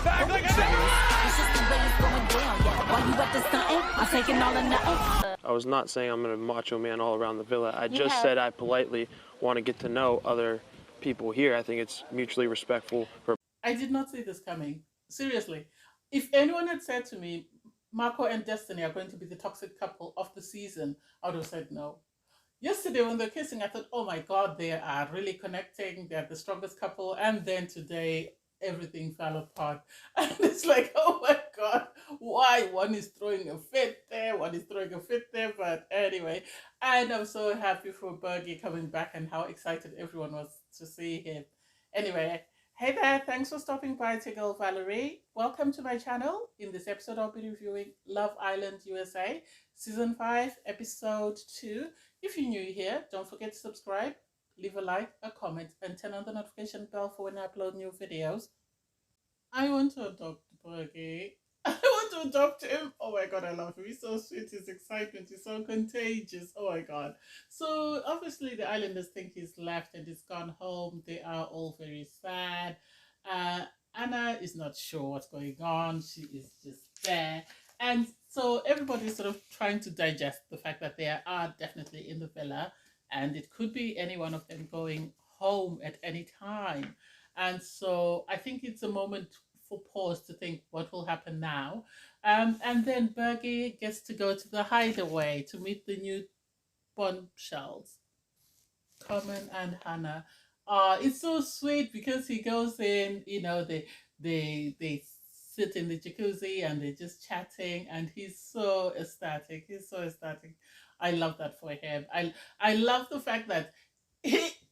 back like It's just the way it's going down, yeah. While you up to something, I'm taking all or nothing. I was not saying I'm going to macho man all around the villa. I just said I politely want to get to know other people here. I think it's mutually respectful for. I did not see this coming. Seriously. If anyone had said to me, Marco and Destiny are going to be the toxic couple of the season, I would have said no. Yesterday when they're kissing, I thought, oh my God, they are really connecting. They're the strongest couple. And then today, everything fell apart. And it's like, oh my God, why? One is throwing a fit there, one is throwing a fit there. But anyway, and I'm so happy for Bergie coming back and how excited everyone was to see him. Anyway, hey there, thanks for stopping by, Tiggle Valerie. Welcome to my channel. In this episode, I'll be reviewing Love Island USA, Season 5, Episode 2. If you're new here, don't forget to subscribe, leave a like, a comment, and turn on the notification bell for when I upload new videos. I want to adopt Bergie. I want to adopt him. Oh my God, I love him. He's so sweet. His excitement is so contagious. Oh my God. So obviously the islanders think he's left and he's gone home. They are all very sad. Anna is not sure what's going on. She is just there. And so everybody's sort of trying to digest the fact that they are definitely in the villa and it could be any one of them going home at any time. And so I think it's a moment for pause to think what will happen now. And then Bergie gets to go to the hideaway to meet the new bombshells, Carmen and Hannah. It's so sweet because he goes in, you know, they sit in the jacuzzi and they're just chatting and he's so ecstatic. He's so ecstatic. I love that for him. I love the fact that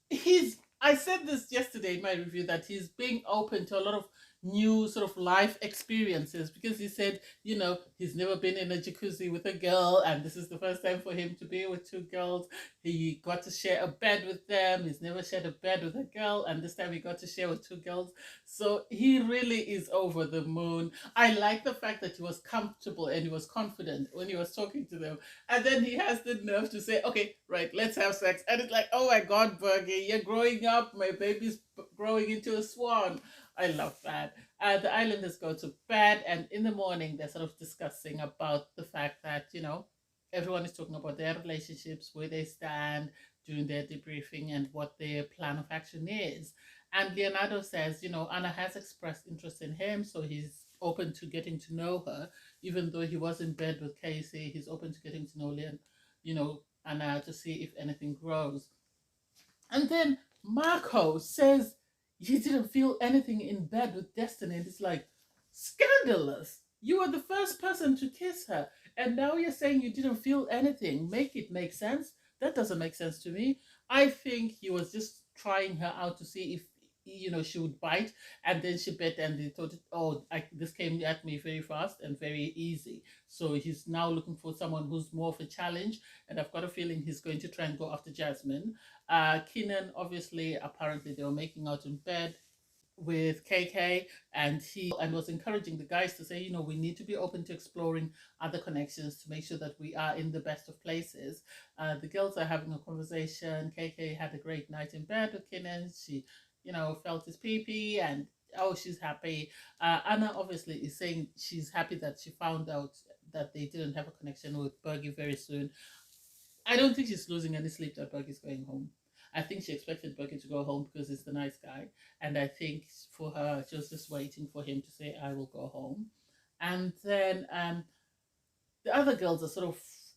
he's I said this yesterday in my review that he's being open to a lot of new sort of life experiences because he said, you know, he's never been in a jacuzzi with a girl and this is the first time for him to be with two girls. He got to share a bed with them. He's never shared a bed with a girl and this time he got to share with two girls. So he really is over the moon. I like the fact that he was comfortable and he was confident when he was talking to them. And then he has the nerve to say, okay, right, let's have sex. And it's like, oh my God, Bergie, you're growing up. My baby's growing into a swan. I love that. The islanders go to bed and in the morning they're sort of discussing about the fact that, you know, everyone is talking about their relationships, where they stand, doing their debriefing and what their plan of action is. And Leonardo says, you know, Anna has expressed interest in him, so he's open to getting to know her. Even though he was in bed with Casey, he's open to getting to know Anna to see if anything grows. And then Marco says he didn't feel anything in bed with Destiny. And it's like, scandalous. You were the first person to kiss her. And now you're saying you didn't feel anything. Make it make sense. That doesn't make sense to me. I think he was just trying her out to see if, you know, she would bite. And then she bit and they thought, this came at me very fast and very easy. So he's now looking for someone who's more of a challenge. And I've got a feeling he's going to try and go after Jasmine. Kenan, obviously, apparently they were making out in bed with KK and was encouraging the guys to say, you know, we need to be open to exploring other connections to make sure that we are in the best of places. The girls are having a conversation. KK had a great night in bed with Kenan. She, you know, felt his pee-pee and she's happy. Anna obviously is saying she's happy that she found out that they didn't have a connection with Bergie very soon. I don't think she's losing any sleep that Bergie's going home. I think she expected Bergie to go home because he's the nice guy. And I think for her, she was just waiting for him to say, I will go home. And then the other girls are sort of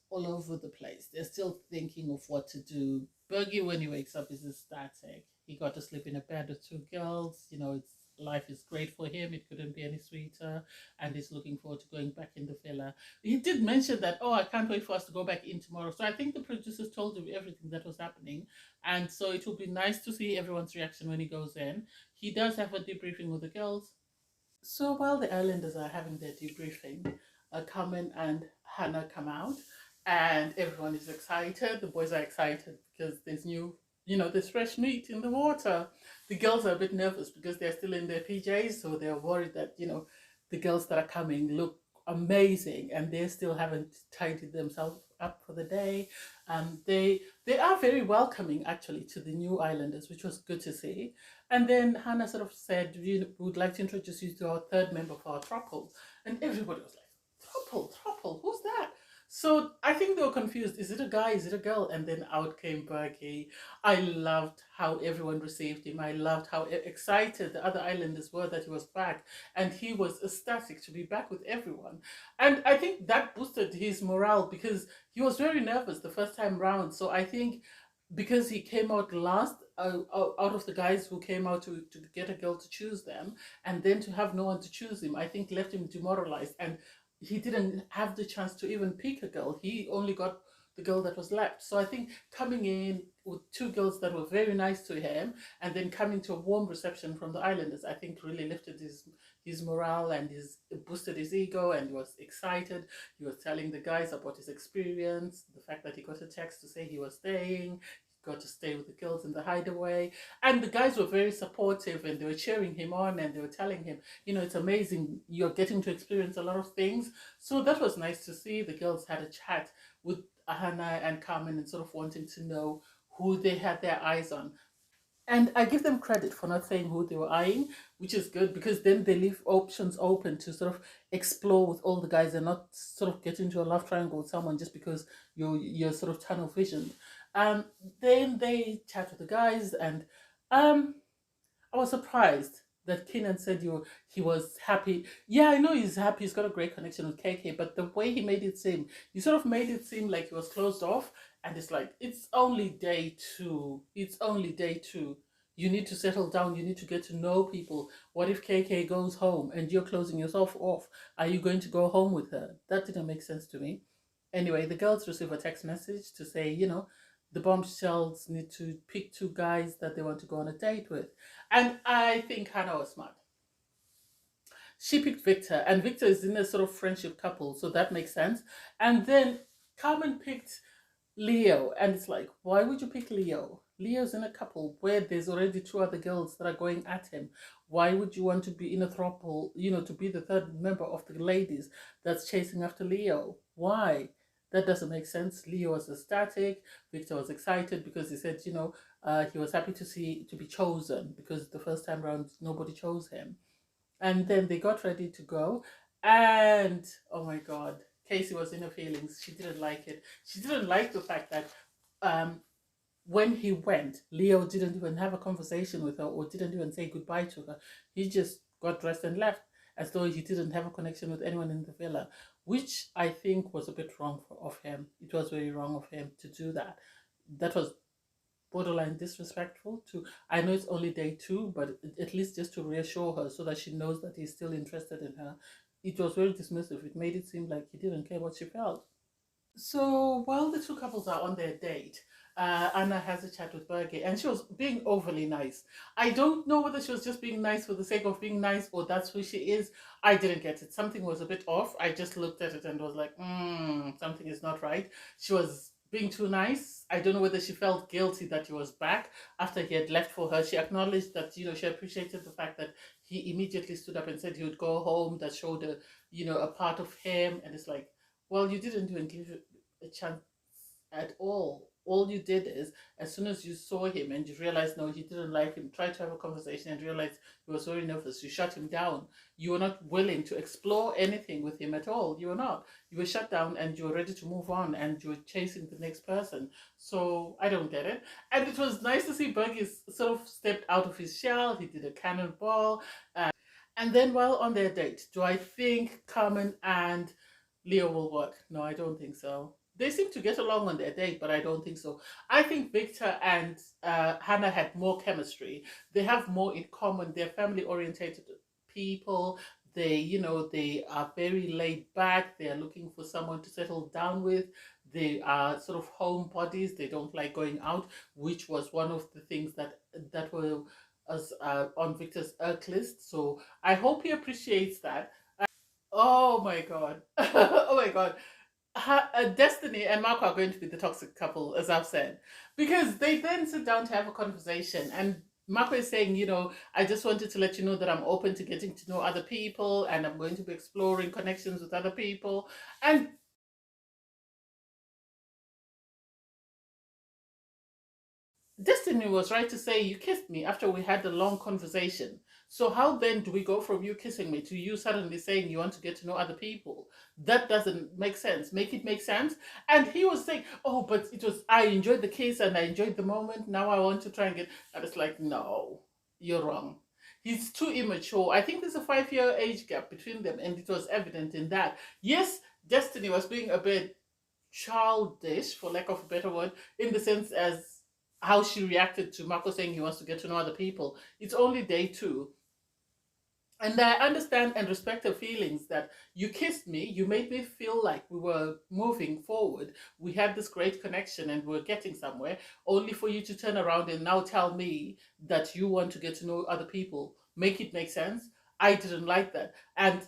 all over the place. They're still thinking of what to do. Bergie, when he wakes up, is ecstatic. He got to sleep in a bed with two girls. You know, life is great for him. It couldn't be any sweeter. And he's looking forward to going back in the villa. He did mention that, I can't wait for us to go back in tomorrow. So I think the producers told him everything that was happening. And so it will be nice to see everyone's reaction when he goes in. He does have a debriefing with the girls. So while the islanders are having their debriefing, Carmen and Hannah come out. And everyone is excited. The boys are excited because there's there's fresh meat in the water. The girls are a bit nervous because they're still in their PJs, so they're worried that, you know, the girls that are coming look amazing, and they still haven't tidied themselves up for the day. They are very welcoming actually to the new islanders, which was good to see. And then Hannah sort of said, "We would like to introduce you to our third member of our throuple," and everybody was like, "Throuple, throuple, who's that?" So I think they were confused. Is it a guy? Is it a girl? And then out came Bergie. I loved how everyone received him. I loved how excited the other islanders were that he was back. And he was ecstatic to be back with everyone. And I think that boosted his morale because he was very nervous the first time round. So I think because he came out last out of the guys who came out to get a girl to choose them, and then to have no one to choose him, I think left him demoralized. And he didn't have the chance to even pick a girl. He only got the girl that was left. So I think coming in with two girls that were very nice to him, and then coming to a warm reception from the islanders, I think really lifted his morale and his boosted his ego, and he was excited. He was telling the guys about his experience, the fact that he got a text to say he was staying, he got to stay with the girls in the hideaway, and the guys were very supportive, and they were cheering him on, and they were telling him, it's amazing, you're getting to experience a lot of things. So that was nice to see. The girls had a chat with Hannah and Carmen, and sort of wanting to know who they had their eyes on. And I give them credit for not saying who they were eyeing, which is good because then they leave options open to sort of explore with all the guys and not sort of get into a love triangle with someone just because you're sort of tunnel vision. Then they chat with the guys, and I was surprised that Keenan said he was happy. Yeah, I know he's happy. He's got a great connection with KK, but the way he made it seem, he sort of made it seem like he was closed off. And it's like, it's only day two. It's only day two. You need to settle down. You need to get to know people. What if KK goes home and you're closing yourself off? Are you going to go home with her? That didn't make sense to me. Anyway, the girls receive a text message to say, the bombshells need to pick two guys that they want to go on a date with. And I think Hannah was smart. She picked Victor, and Victor is in a sort of friendship couple, so that makes sense. And then Carmen picked Leo, and it's like, why would you pick Leo? Leo's in a couple where there's already two other girls that are going at him. Why would you want to be in a throuple, to be the third member of the ladies that's chasing after Leo? Why? That doesn't make sense. Leo was ecstatic. Victor was excited because he said, he was happy to be chosen because the first time around nobody chose him. And then they got ready to go, and oh my god, Casey was in her feelings. She didn't like it. She didn't like the fact that when he went, Leo didn't even have a conversation with her or didn't even say goodbye to her. He just got dressed and left as though he didn't have a connection with anyone in the villa, which I think was a bit wrong of him. It was very wrong of him to do that. That was borderline disrespectful to, I know it's only day two, but at least just to reassure her so that she knows that he's still interested in her. It was very dismissive. It made it seem like he didn't care what she felt. So while the two couples are on their date, Anna has a chat with Bergie, and she was being overly nice. I don't know whether she was just being nice for the sake of being nice or that's who she is. I didn't get it. Something was a bit off. I just looked at it and was like, something is not right. She was being too nice. I don't know whether she felt guilty that he was back after he had left for her. She acknowledged that, she appreciated the fact that he immediately stood up and said he would go home. That showed a part of him. And it's like, well, you didn't even give a chance at all. All you did is, as soon as you saw him and you realized, no, he didn't like him, tried to have a conversation and realized he was very nervous, you shut him down. You were not willing to explore anything with him at all. You were not. You were shut down and you were ready to move on and you were chasing the next person. So I don't get it. And it was nice to see Bergie sort of stepped out of his shell. He did a cannonball. And then while on their date, do I think Carmen and Leo will work? No, I don't think so. They seem to get along on their date, but I don't think so. I think Victor and Hannah had more chemistry. They have more in common. They're family-orientated people. They are very laid back. They are looking for someone to settle down with. They are sort of homebodies. They don't like going out, which was one of the things that were on Victor's irk list. So I hope he appreciates that. Oh my god. Oh my god. Destiny and Marco are going to be the toxic couple, as I've said, because they then sit down to have a conversation, and Marco is saying, I just wanted to let you know that I'm open to getting to know other people and I'm going to be exploring connections with other people. And Destiny was right to say you kissed me after we had a long conversation. So how then do we go from you kissing me to you suddenly saying you want to get to know other people? That doesn't make sense. Make it make sense. And he was saying, "Oh, but I enjoyed the kiss and I enjoyed the moment. Now I want to try and get." And it's like, no, you're wrong. He's too immature. I think there's a 5 year age gap between them, and it was evident in that. Yes, Destiny was being a bit childish, for lack of a better word, in the sense as how she reacted to Marco saying he wants to get to know other people. It's only day two. And I understand and respect her feelings that you kissed me, you made me feel like we were moving forward. We had this great connection and we are getting somewhere, only for you to turn around and now tell me that you want to get to know other people. Make it make sense. I didn't like that. And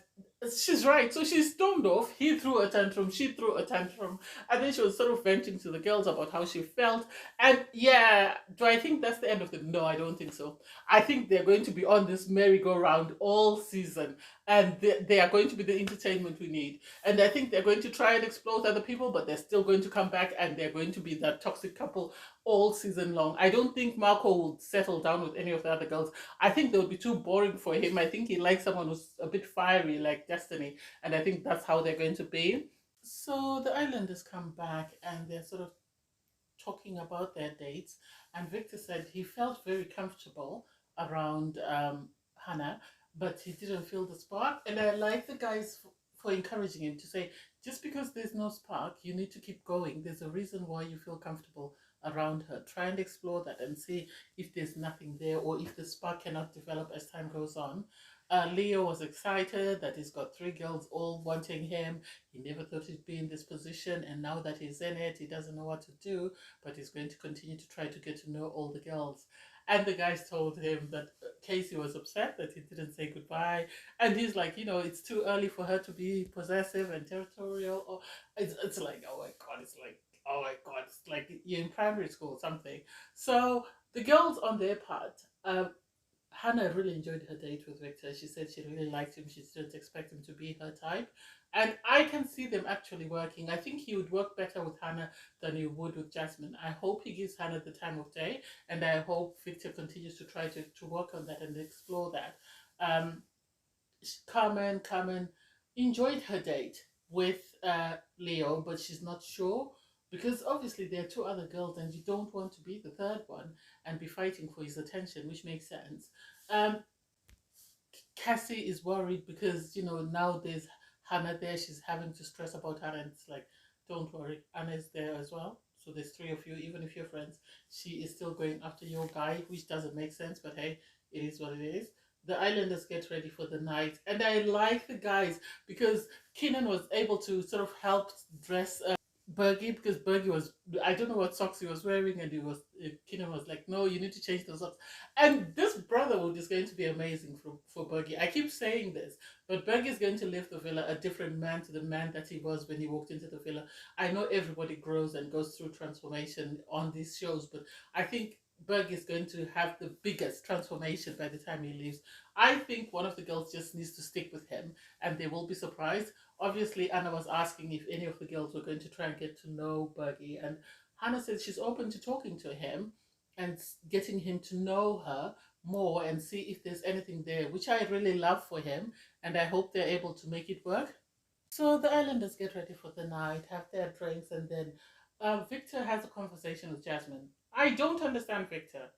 she's right. So she stormed off. He threw a tantrum. She threw a tantrum. And then she was sort of venting to the girls about how she felt. And yeah, do I think that's the end of it? No, I don't think so. I think they're going to be on this merry-go-round all season, and they are going to be the entertainment we need. And I think they're going to try and explore other people, but they're still going to come back, and they're going to be that toxic couple all season long. I don't think Marco will settle down with any of the other girls. I think they would be too boring for him. I think he likes someone who's a bit fiery, like Destiny, and I think that's how they're going to be. So the islanders come back, and they're sort of talking about their dates, and Victor said he felt very comfortable around Hannah, but he didn't feel the spark. And I like the guys for encouraging him to say, just because there's no spark, you need to keep going. There's a reason why you feel comfortable around her. Try and explore that and see if there's nothing there or if the spark cannot develop as time goes on. Leo was excited that he's got three girls all wanting him. He never thought he'd be in this position, and now that he's in it, he doesn't know what to do, but he's going to continue to try to get to know all the girls. And the guys told him that Casey was upset that he didn't say goodbye. And he's like, it's too early for her to be possessive and territorial. Or it's like, oh my God, it's like, oh my God, it's like you're in primary school or something. So the girls on their part, Hannah really enjoyed her date with Victor. She said she really liked him. She didn't expect him to be her type. And I can see them actually working. I think he would work better with Hannah than he would with Jasmine. I hope he gives Hannah the time of day. And I hope Victor continues to try to work on that and explore that. Um, Carmen enjoyed her date with Leo, but she's not sure because obviously there are two other girls and you don't want to be the third one and be fighting for his attention, which makes sense. Um, Cassie is worried because now there's Hannah there. She's having to stress about Hannah, and it's like, don't worry, Anna is there as well. So there's three of you. Even if you're friends, she is still going after your guy, which doesn't make sense. But hey, it is what it is. The islanders get ready for the night, and I like the guys because Keenan was able to sort of help dress Bergie because Bergie was, I don't know what socks he was wearing, and Keenan was like, no, you need to change those socks. And this brotherhood is going to be amazing for Bergie. I keep saying this, but Bergie is going to leave the villa a different man to the man that he was when he walked into the villa. I know everybody grows and goes through transformation on these shows, but I think Berg is going to have the biggest transformation by the time he leaves. I think one of the girls just needs to stick with him and they will be surprised. Obviously, Anna was asking if any of the girls were going to try and get to know Bergie, and Hannah said she's open to talking to him and getting him to know her more and see if there's anything there, which I really love for him, and I hope they're able to make it work. So the islanders get ready for the night, have their drinks, and then Victor has a conversation with Jasmine. I don't understand Victor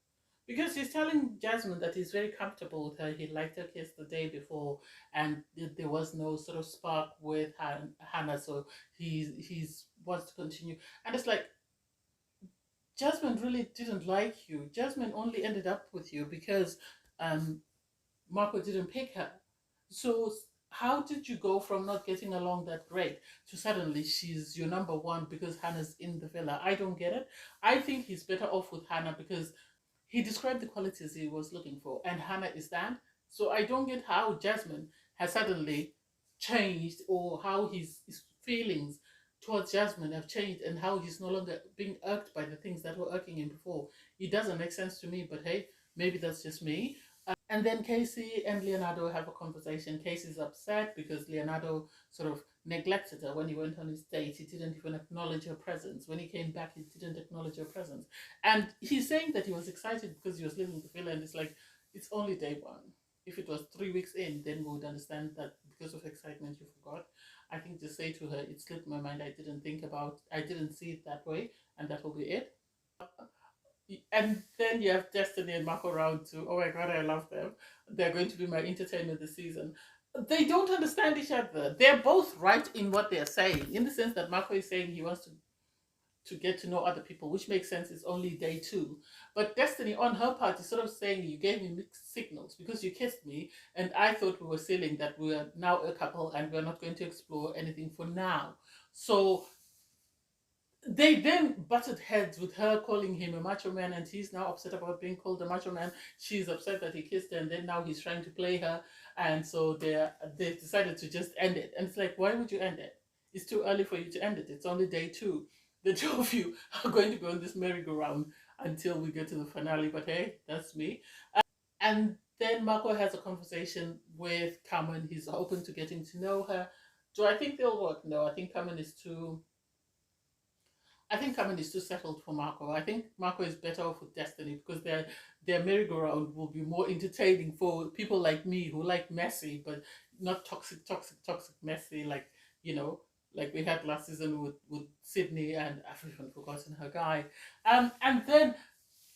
because he's telling Jasmine that he's very comfortable with her. He liked her kiss the day before, and there was no sort of spark with Hannah, so he's wants to continue. And it's like, Jasmine really didn't like you. Jasmine only ended up with you because um, Marco didn't pick her. So how did you go from not getting along that great to suddenly she's your number one because Hannah's in the villa? I don't get it. I think he's better off with Hannah because he described the qualities he was looking for, and Hannah is that. So I don't get how Jasmine has suddenly changed, or how his feelings towards Jasmine have changed, and how he's no longer being irked by the things that were irking him before. It doesn't make sense to me, but hey, Maybe that's just me. And then Casey and Leonardo have a conversation. Casey's upset because Leonardo sort of neglected her when he went on his date. He didn't even acknowledge her presence. When he came back, he didn't acknowledge her presence. And he's saying that he was excited because he was leaving the villa, and it's like, it's only day one. If it was 3 weeks in, then we would understand that because of excitement you forgot. I think just say to her, it slipped my mind. I didn't see it that way, and that will be it. And then you have Destiny and Marco round two. Oh my god, I love them. They're going to be my entertainment this season. They don't understand each other. They're both right in what they're saying, in the sense that Marco is saying he wants to get to know other people, which makes sense. It's only day two. But Destiny, on her part, is sort of saying, you gave me mixed signals because you kissed me, and I thought we were sealing that we are now a couple and we're not going to explore anything for now. So they then butted heads with her calling him a macho man, and he's now upset about being called a macho man. She's upset that he kissed her, and then now he's trying to play her, and so they've decided to just end it. And it's like, why would you end it? It's too early for you to end it. It's only day two. The two of you are going to go on this merry-go-round until we get to the finale. But hey, that's me. And then Marco has a conversation with Carmen. He's open to getting to know her. Do I think they'll work? No, I think Carmen is too settled for Marco. I think Marco is better off with Destiny because their merry-go-round will be more entertaining for people like me who like messy, but not toxic messy, like, like we had last season with Sydney, and I've even forgotten her guy. And then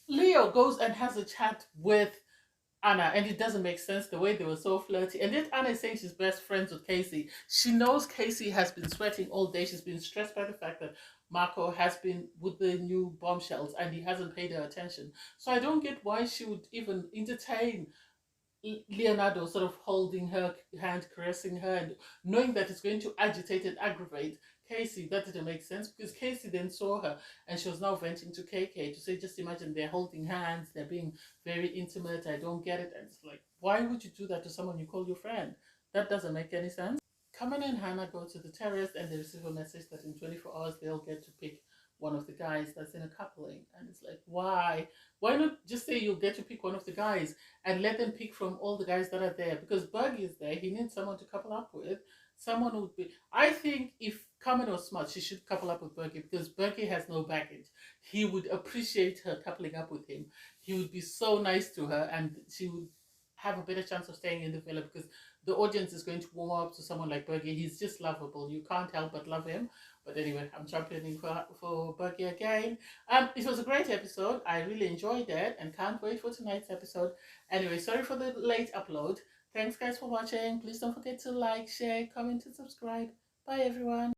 Leo goes and has a chat with Anna, and it doesn't make sense the way they were so flirty. And then Anna is saying she's best friends with Casey. She knows Casey has been sweating all day. She's been stressed by the fact that Marco has been with the new bombshells and he hasn't paid her attention. So I don't get why she would even entertain Leonardo sort of holding her hand, caressing her, and knowing that it's going to agitate and aggravate Casey. That didn't make sense because Casey then saw her and she was now venting to KK to say, just imagine they're holding hands, they're being very intimate. I don't get it. And it's like, why would you do that to someone you call your friend? That doesn't make any sense. Carmen and Hannah go to the terrace and they receive a message that in 24 hours they'll get to pick one of the guys that's in a coupling. And it's like, why? Why not just say you'll get to pick one of the guys and let them pick from all the guys that are there? Because Bergie is there. He needs someone to couple up with. Someone who would be... I think if Carmen was smart, she should couple up with Bergie because Bergie has no baggage. He would appreciate her coupling up with him. He would be so nice to her and she would have a better chance of staying in the villa because the audience is going to warm up to someone like Bergie. He's just lovable. You can't help but love him. But anyway, I'm championing for Bergie again. It was a great episode. I really enjoyed it and can't wait for tonight's episode. Anyway, sorry for the late upload. Thanks guys for watching. Please don't forget to like, share, comment and subscribe. Bye everyone.